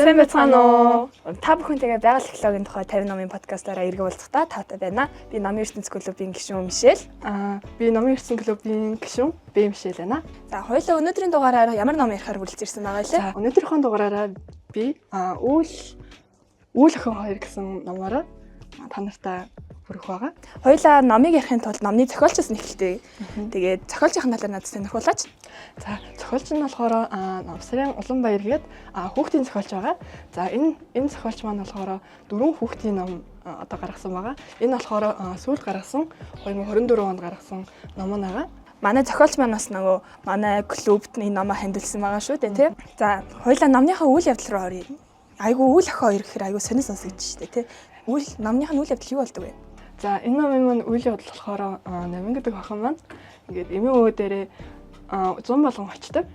Сайн байцгаана уу? Та бүхэнтэйгээ байгаль технологийн тухай 50 номын подкастаараа иргэ уулзахдаа таатай байна. Би Номын ертөнц клубын гишүүн Мишель. Би Номын ертөнц клубын гишүүн Бэ Мишель байна. За хоёулаа өнөөдрийн дугаараар ямар ном ярихаар хүрэлцэж ирсэн байгаа лээ? За өнөөдрийнхөө дугаараараа би үйл охин 2 гэсэн номоор та нартай хүрэх байгаа. Хоёулаа номыг ярихын тулд номны зохиолчоос нэхэлтэй. Тэгээд зохиолчийн талаар надад сонирхуулаач. За зохиолч нь болохоор Намсрын Уланбаяр гээд хүүхдийн зохиолч байгаа. За энэ зохиолч маань болохоор 4 хүүхдийн ном одоо гаргасан байгаа. Энэ болохоор сүүлд гаргасан 2024 онд гаргасан ном байгаа. Манай зохиолч маань бас нөгөө манай клубт энэ номоо хандилсан байгаа шүү дээ, тий. За хоёулаа номныхаа үйл явдал руу оръё. Айгу үйл охин 2 гэхээр айгу сонир сонсогдож шүү дээ, тий. Номныхаа үйл явдал юу болдог вэ? За энэ номын маань үйл явдал болохоор Намин гэдэг охин маань ингээд эмээ өвөө дээрээ 100 болгон очдог.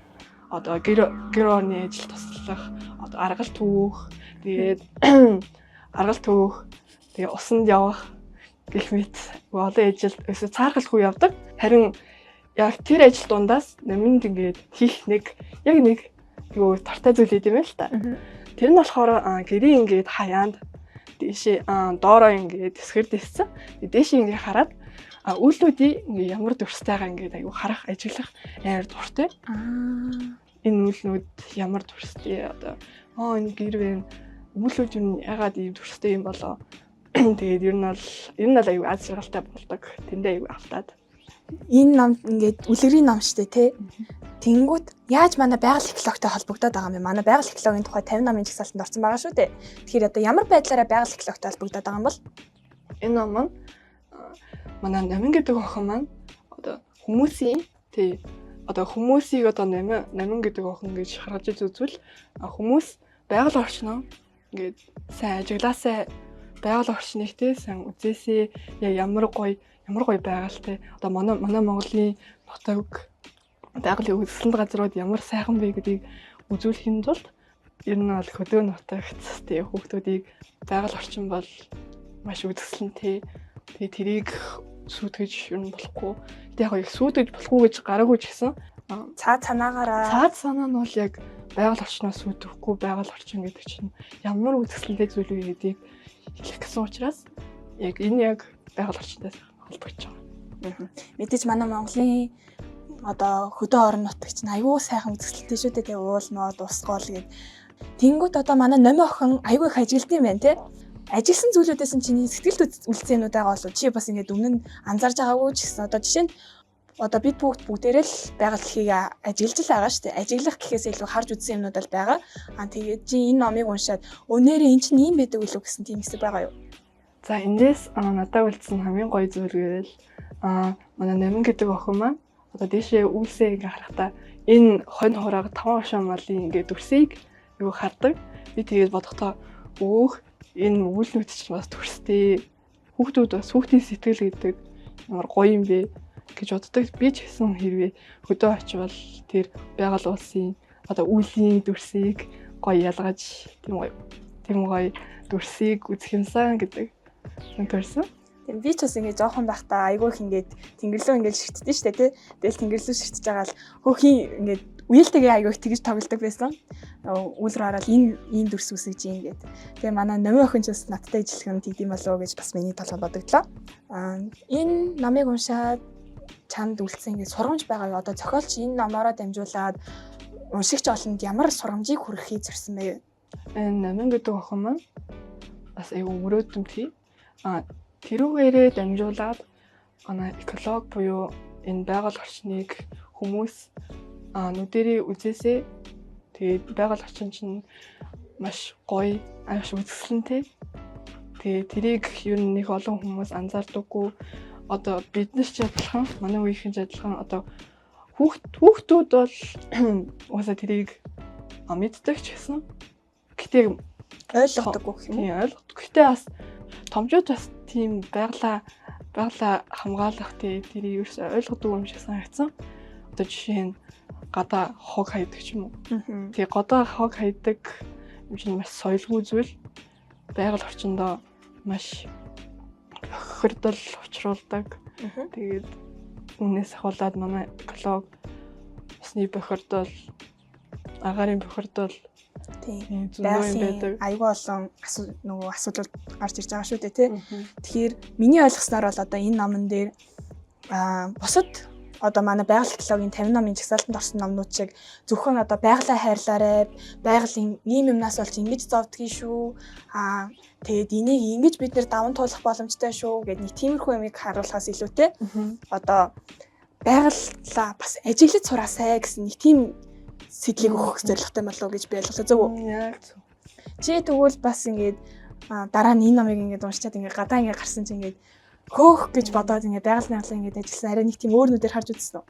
Одоо гэр орны ажил туслах, одоо аргал түүх, тэгээд тэгээ усанд явах гэх мэт олон ажил өсө цааргалт хүү явдаг. Харин яг тэр ажил дундаас Наминд ингээд хийх нэг юу тартай зүйл идэм байл та. Тэр нь болохоор гэрийн ингээд хаяанд дээшээ доороо ингээд тэсгэр дэссэн. Дээшээ ингээд хараад үйлдүүдийн ингээд ямар дүрстайгаа ингээд аюу харах, ажиглах амар дуртай. Энэ үйлнүүд ямар дүрстэй одоо энэ гэр вэ? Үйлүүд юу ягаад ийм дүрстэй юм болоо? Тэгээд ер нь бол аюу аз жаргалтай болдог. Тэндээ аюу автаад. Энэ ном ингээд үлгэрийн ном шүү дээ, тий. Тэнгүүд яаж манай байгаль экологитой холбогдоод байгаа юм бэ? Манай байгаль экологийн тухай 50 номын жагсаалтанд орсон байгаа шүү дээ. Тэгэхээр одоо ямар байдлаараа байгаль экологитой холбогдоод байгаа юм бол? Энэ ном маань манай Намин гэдэг охин маань одоо хүмүүсийг одоо Намин гэдэг охин гэж харж үзвэл хүмүүс байгаль орчноо ингээд сайн ажиглаасаа байгаль орчныг те сайн үзээсээ ямар гоё байгальтай одоо манай Монголын нутаг байгалийн үзэсгэлэнт газрууд ямар сайхан бэ гэдгийг үзүүлэхийн тулд ер нь бол хөдөө нутагт те хүүхдүүдийг байгаль орчин бол маш үзэсгэлэнтэй. Тэгээ тэрийг сүйтгэж ер нь болохгүй. Тэгээ яг сүйтгэж болохгүй гэж гараагүй ч гэсэн цаад санаа нь бол яг байгаль орчноос сүйтгэхгүй байгаль орчин гэдэг чинь ямар үзэсгэлэнтэй зүйл вэ гэдгийг хэлэх гэсэн учраас яг энэ байгаль орчинтай холбогдож байгаа. Мэдээж манай Монголын одоо хөдөө орон нутаг чинь аюу сайхан үзэсгэлэнтэй шүү дээ. Тэгээ уул ноод ус гол гээд тэнгүүд одоо манай Номын охин аюу их ажилт юм байна те. Ажилласан зүйлүүдээс нь чиний сэтгэлд үлцэнүүд байгаа болов чи бас ингээд өмнө нь анзаарж байгаагүй ч гэсэн одоо жишээ нь одоо бид бүгдээрээ л байгаль дэлхийг ажиллаж л байгаа шүү дээ. Ажиглах гэхээс илүү харж үзсэн юмнууд бол байгаа. Тэгээд чи энэ номыг уншаад өнөөрөө эн чинь ийм байдаг үлээ гэсэн тийм хэсэг байгаа юу? За эндээс надад үлдсэн хамгийн гоё зүйл гэвэл манай Намин гэдэг охин маань одоо дээшээ үйлсээ ингээ харахтаа энэ хонь хурааг 5 хошоо малын ингээ дүрсийг юу хардаг. Би тэгээд бодохдоо энэ үйлнүүд чинь бас төрстэй. Хүүхдүүд бас хүүхдийн сэтгэл гэдэг ямар гоё юм бэ гэж боддог. Би ч гэсэн хэрвээ хөдөө очивол тэр байгаль улсын одоо үлийн дүрсийг гоё ялгаж тийм гоё дүрсийг үзэх юмсан гэдэг юм төрсөн. Тийм би ч бас ингэ жоохон байхдаа айгүй их ингээд тэнгэрлөө ингээд шигтдээ штэ тий. Тэгэл тэнгэрлөө шигтж байгаа л хөөхийн ингээд үеэлтэйгээ айгүй их тэгж тоглодог байсан. Үйл рүү хараад энэ дүрс үсгэж юм гээд. Тэгээ манай Номын охин ч бас надтай ижилхэн тэгдэм болов гэж бас миний толгойд бодогдлоо. Энэ номыг уншаад чамд үлдсэн ингээд сургамж байгаа юу? Одоо зохиолч энэ номороо дамжуулаад уншигч олонд ямар сургамжийг хүргэхийг зорьсон бэ? Энэ Намин гэдэг охин маань бас айгүй мөрөөдөлтөй. Тэрүүгээрээ дамжуулаад эколог буюу энэ байгаль орчныг хүмүүс нүдэрээ үзээсээ тэгээд байгаль орчин чинь маш гоё, маш үзэсгэлэнтэй. Тэгээд тэрийг ер нь нэг олон хүмүүс анзаардаггүй. Одоо биднес ч адилхан, манай үеийнхэн ч адилхан одоо хүүхдүүд бол уусаа тэрийг мэддэг ч гэсэн гэтээ ойлгодоггүй юм. Тийм ойлгохгүй. Гэтээ бас томчууд бас тийм байгалаа хамгаалах тэрийг ерөөсөй ойлгодог юм шиг санагдсан. Одоо жишээ нь гадаа хог хайдаг ч юм уу. Тэгээ гадаа хог хайдаг юм чинь маш соёлгүй зүйл. Байгаль орчиндөө маш хохирдол учруулдаг. Тэгээд үүнээс ахуулаад манай эколог усны бохирдол, агаарын бохирдол Тийм. зөндөө юм байдаг. Аюул олон нөгөө асуудал гарч ирж байгаа шүү дээ тий. Тэгэхээр миний ойлгосноор бол одоо энэ номон дээр бусад одоо манай байгаль экологийн 50 номын жагсаалтанд орсон номнууд шиг зөвхөн одоо байгалаа хайрлаарай, байгалийн ийм юмнаас болж ингэж зовдгийг шүү. Тэгээд энийг ингэж бид нэр даван туулах боломжтой шүү гэдэг нэг тиймэрхүү юмыг харуулахаас илүүтэй одоо байгалаа бас ажиглаж сураасай гэсэн нэг тийм сэтлийг өгөх зорилготой болов гэж би ойлголоо. Зөв үү? Яг зөв. Чи тэгвэл бас ингээд дараа нь энэ номыг ингээд уншчаад ингээд гадаа ингээд гарсан чинь ингээд хөөх гэж бодоод ингээд байгаль наглаа ингээд ажилласан арай нэг тийм өөр нүдээр харж үзсэн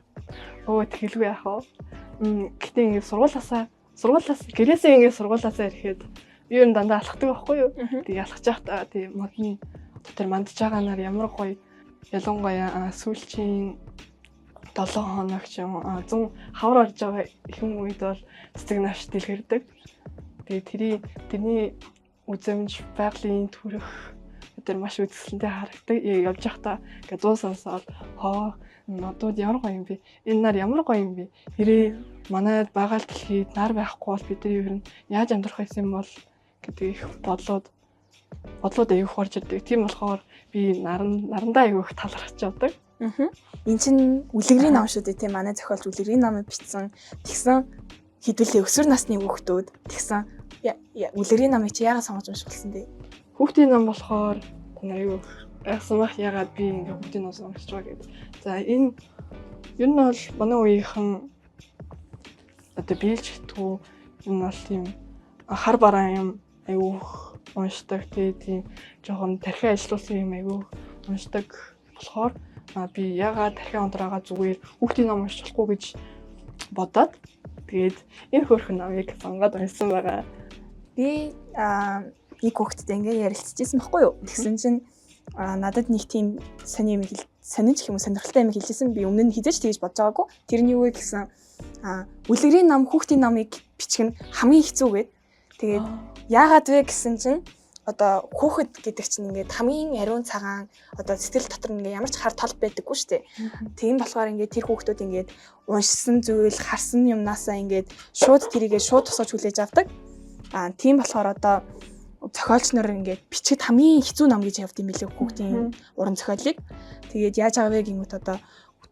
үү? Тэгэлгүй яах вэ? Гэтээ ингээд сургуулаас гэрээсээ ингээд сургуулаасаа ирэхэд би ер нь дандаа алхдаг байхгүй юу? Тэг алхаж байхдаа тийм модны дотор мандж байгаа нар ямар гоё ялангуяа сүүлчийн 7 хоног ч юм 100 хавар орж байгаа ихэн үед бол цэцэг навш дэлгэрдэг. Тэгээ тэрний үзэмж байгалийн төрөх тэр маш үзэсгэлэнтэй харагдаг. Явж байхдаа ингээ 100 сонсоод нодууд ямар гоё юм бэ? Энэ нар ямар гоё юм бэ? Хэрэг манай байгаль дэлхийд нар байхгүй бол бидний ер нь яаж амьдрах байсан юм бол гэдэг их бодлоод аяг ухаарч ирдэг. Тийм болохоор би нарандаа аяг их талархаж явдаг. Энд чинь үлгэрийн ном шүү дээ тийм манай зохиолч үлгэрийн номыг бичсэн. Тэгсэн хэдүүлээ өсвөр насны хүүхдүүд тэгсэн үлгэрийн номыг чи яагаад сонгож уншуулсан бэ? Хүүхдийн ном болохоор аюу айсан бах ягаад би ингээ хүүхдийн ном сонгож байгаа гэдэг. За энэ ер нь бол манай үеийнхэн одоо биелжтгүү энэ бол тийм хар бараан юм аюу уншдаг тийм жоохон тархи ажиллуулсан юм аюу уншдаг болохоор би ягаад тархи ондраагаа зүгээр хүүхдийн ном уншиж болохгүй гэж бодоод тэгээд энэ хөөрхөн номыг сонгоод уншсан байгаа. Би нэг хүүхдтэй ингээ ярилцчихсан байхгүй юу? Тэгсэн чинь надад нэг тийм сонинч гэх юм уу сонирхолтой юм хэлжсэн. Би өмнө нь хизээч тэгж бодож байгаагүй. Тэрний юу вэ гэсэн үлгэрийн ном хүүхдийн номыг бичих нь хамгийн хэцүү гэд. Тэгээд яагаад вэ гэсэн чинь одоо хүүхэд гэдэг чинь ингээд хамгийн ариун цагаан одоо сэтгэл дотор ингээд ямар ч хар тал байдаггүй шүү дээ. Тийм болохоор ингээд тэр хүүхдүүд ингээд уншсан зүйл, харсан юмнасаа ингээд шууд тэрийгээ шууд тусгаж хүлээж авдаг. Тийм болохоор одоо зохиолч нар ингээд бичгэд хамгийн хэцүү ном гэж явд юм билээ хүүхдийн уран зохиолыг. Тэгээд яаж байгаа вэ гэмэт одоо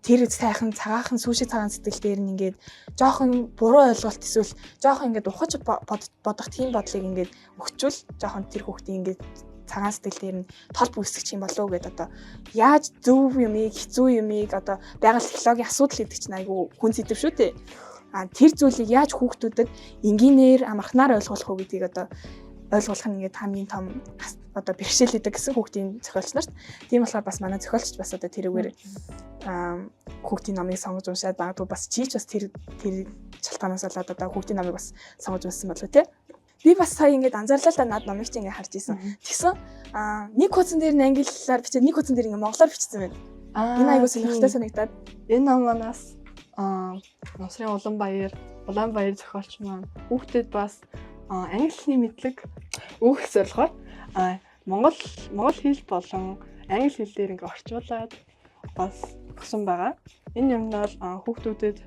тэр сайхан цагаахан сүүшиг цагаан сэтгэл дээр нь ингээд жоохон буруу ойлголт эсвэл жоохон ингээд ухаж бодох тийм бодлыг ингээд өгчүүл жоохон тэр хүүхдийн ингээд цагаан сэтгэл дээр нь тол бүсгэж юм болов уу гэдээ одоо яаж зөв юмыг хэцүү юмыг одоо байгаль технологийн асуудал гэдэг чинь айгүй хүн сэдв шүү дээ. Тэр зүйлийг яаж хүүхдүүдэд энгийнээр амархнаар ойлгуулах уу гэдгийг одоо ойлгуулах нь ингээд хамгийн том одоо бэрхшээл гэдэг гэсэн хүүхдийн зохиолч нарт. Тийм болохоор бас манай зохиолч бас одоо тэрүүгээр хүүхдийн номыг сонгож уншаад магадгүй бас чийч бас тэр шалтгаанаас болоод одоо хүүхдийн номыг бас сонгож уншсан болов тий. Би бас сая ингээд анзаарлаа л да над номыг чи ингээд харж исэн. Тэгсэн нэг хуудсан дээр нь англиар бичээд нэг хуудсан дээр ингээд монголоор бичсэн байна. Энэ айгуу сонирхолтой санагдаад. Энэ ном манаас Носрын Улаанбаяр зохиолч маань хүүхдэд бас англи хэлний мэдлэг өгөх зорилгоор монгол хэл болон англи хэл дээр ингээ орчуулад бас өгсөн байгаа. Энэ юм нь бол хүүхдүүдэд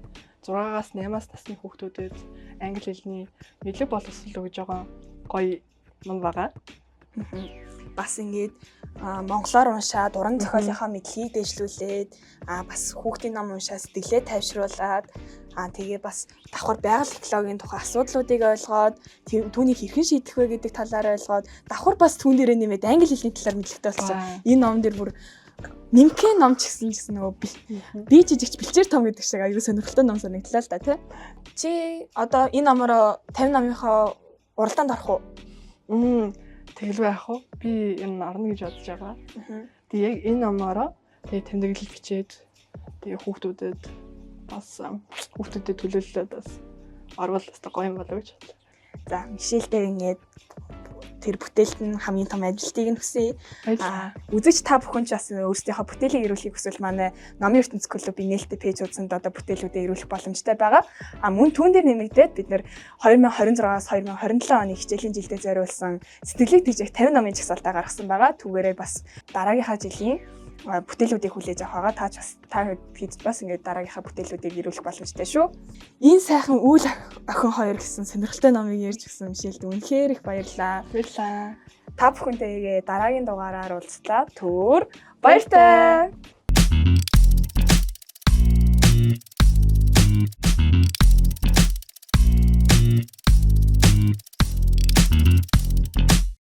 6-аас 8-аас насны хүүхдүүдэд англи хэлний мэдлэг боловсрол өгж байгаа гоё юм байгаа. Бас ингээд монголоор уншаад уран зохиолынхаа мэдлэгийг дэвшлүүлээд бас хүүхдийн ном уншаад сэтгэлээ тайвшруулад тэгээ бас давхар байгаль экологийн тухай асуудлуудыг ойлгоод түүнийг хэрхэн шийдэх вэ гэдэг талаар ойлгоод давхар бас түүн дээрээ нэмээд англи хэлний талаар мэдлэгтэй болсон. Энэ ном дээр бүр нэмхэн ном ч гэсэн нөгөө би жижигч бэлчээр том гэдэг шиг аюу сонирхолтой ном санагдлаа л да тий. Чи одоо энэ номороо 50 номынхоо уралдаанд орох уу? Тэгэлгүй яах вэ? Би энэ орно гэж бодож байгаа. Тэгээ яг энэ номороо тэгээ тэмдэглэл бичээд тэгээ хүүхдүүдэд төлөөлөлөд бас орвол бас гоё юм болов гэж бодлоо. За, Мишельтэй ингээд тэр бүтээлд нь хамгийн том ажилтныг нь хүсье. Үзэгч та бүхэн ч бас өөрсдийнхөө бүтээлийг ирүүлэхийг хүсвэл манай номын ертөнц клубын нээлттэй пэйж утсанд одоо бүтээлүүдээ ирүүлэх боломжтой байгаа. Мөн түүн дээр нэмэгдээд бид нэр 2026-аас 2027 оны хичээлийн жилдээ зориулсан сэтгэлийг дижих 50 номын жагсаалтаа гаргасан байгаа. Түүгээрээ бас дараагийнхаа жилийн бүтээлүүдийг хүлээж авах байгаа. Та хэд бас ингээд дараагийнхаа бүтээлүүдийг ирүүлэх боломжтой шүү. Энэ сайхан үйл охин хоёр гэсэн сонирхолтой номыг ярьж өгсөн Мишельд үнэхээр их баярлалаа. Баярлалаа. Та бүхэнтэйгээ дараагийн дугаараар уулзлаа. Баяртай.